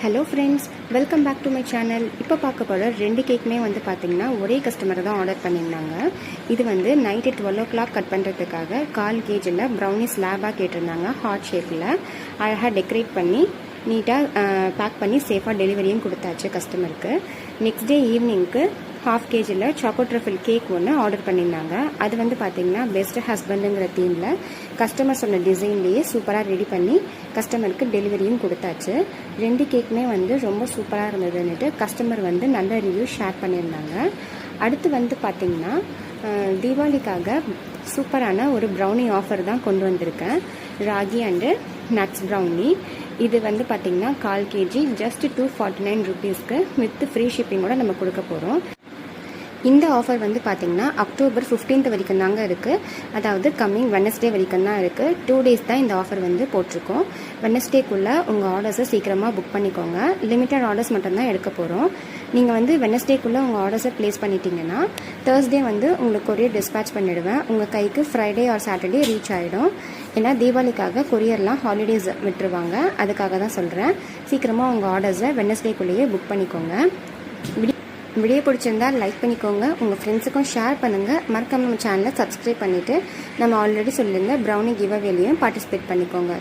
Hello friends, welcome back to my channel. இப்போ பார்க்க போகிற 2 கேக்குமே வந்து பார்த்திங்கன்னா ஒரே கஸ்டமர் தான் ஆர்டர் பண்ணியிருந்தாங்க. இது வந்து நைட்டு 12 o'clock கட் பண்ணுறதுக்காக 1/4 kg ப்ரௌனி ஸ்லாபாக கேட்டிருந்தாங்க. ஹார்ட் ஷேப்பில் அழகாக டெக்கரேட் பண்ணி நீட்டாக பேக் பண்ணி சேஃபாக டெலிவரியும் கொடுத்தாச்சு கஸ்டமருக்கு. நெக்ஸ்ட் டே ஈவினிங்க்கு 1/2 kg சாக்கோ ட்ரஃபிள் கேக் ஒன்று ஆர்டர் பண்ணியிருந்தாங்க. அது வந்து பார்த்திங்கன்னா பெஸ்ட் ஹஸ்பண்டுங்கிற தீமில் கஸ்டமர் சொன்ன டிசைன்லேயே சூப்பராக ரெடி பண்ணி கஸ்டமருக்கு டெலிவரியும் கொடுத்தாச்சு. 2 கேக்குமே வந்து ரொம்ப சூப்பராக இருந்ததுன்னுட்டு கஸ்டமர் வந்து நல்ல ரிவ்யூ ஷேர் பண்ணியிருந்தாங்க. அடுத்து வந்து பார்த்திங்கன்னா தீபாவளிக்காக சூப்பரான ஒரு ப்ரௌனி ஆஃபர் தான் கொண்டு வந்திருக்கேன். Ragi and nuts brownie. இது வந்து பார்த்திங்கன்னா 1/4 kg ஜஸ்ட் 249 rupeesக்கு வித் ஃப்ரீ ஷிப்பிங்கோட நம்ம கொடுக்க போகிறோம். இந்த ஆஃபர் வந்து பார்த்திங்கன்னா அக்டோபர் 15th வரைக்கும் தாங்க இருக்குது. அதாவது கம்மிங் வெனஸ்டே வரைக்கும் தான் இருக்குது. 2 days தான் இந்த ஆஃபர் வந்து போட்டிருக்கோம். வெனஸ்டேக்குள்ளே உங்கள் ஆர்டர்ஸை சீக்கிரமாக புக் பண்ணிக்கோங்க. லிமிட்டட் ஆர்டர்ஸ் மட்டும்தான் எடுக்க போகிறோம். நீங்கள் வந்து வெனஸ்டேக்குள்ளே உங்கள் ஆர்டர்ஸை ப்ளேஸ் பண்ணிட்டீங்கன்னா தேர்ஸ்டே வந்து உங்களுக்கு கொரியர் டிஸ்பேச் பண்ணிவிடுவேன். உங்கள் கைக்கு ஃப்ரைடே ஆர் சாட்டர்டே ரீச் ஆகிடும். ஏன்னா தீபாவளிக்காக கொரியர்லாம் ஹாலிடேஸ் விட்டுருவாங்க. அதுக்காக தான் சொல்கிறேன். சீக்கிரமாக உங்கள் ஆர்டர்ஸை வெனஸ்டேக்குள்ளேயே புக் பண்ணிக்கோங்க. வீடியோ பிடிச்சிருந்தால் லைக் பண்ணிக்கோங்க. உங்கள் ஃப்ரெண்ட்ஸுக்கும் ஷேர் பண்ணுங்கள். மறக்காம நம்ம சேனலை சப்ஸ்கிரைப் பண்ணிவிட்டு நம்ம ஆல்ரெடி சொல்லியிருந்த ப்ரௌனி கிவ் அவேலையும் பார்ட்டிசிபேட் பண்ணிக்கோங்க.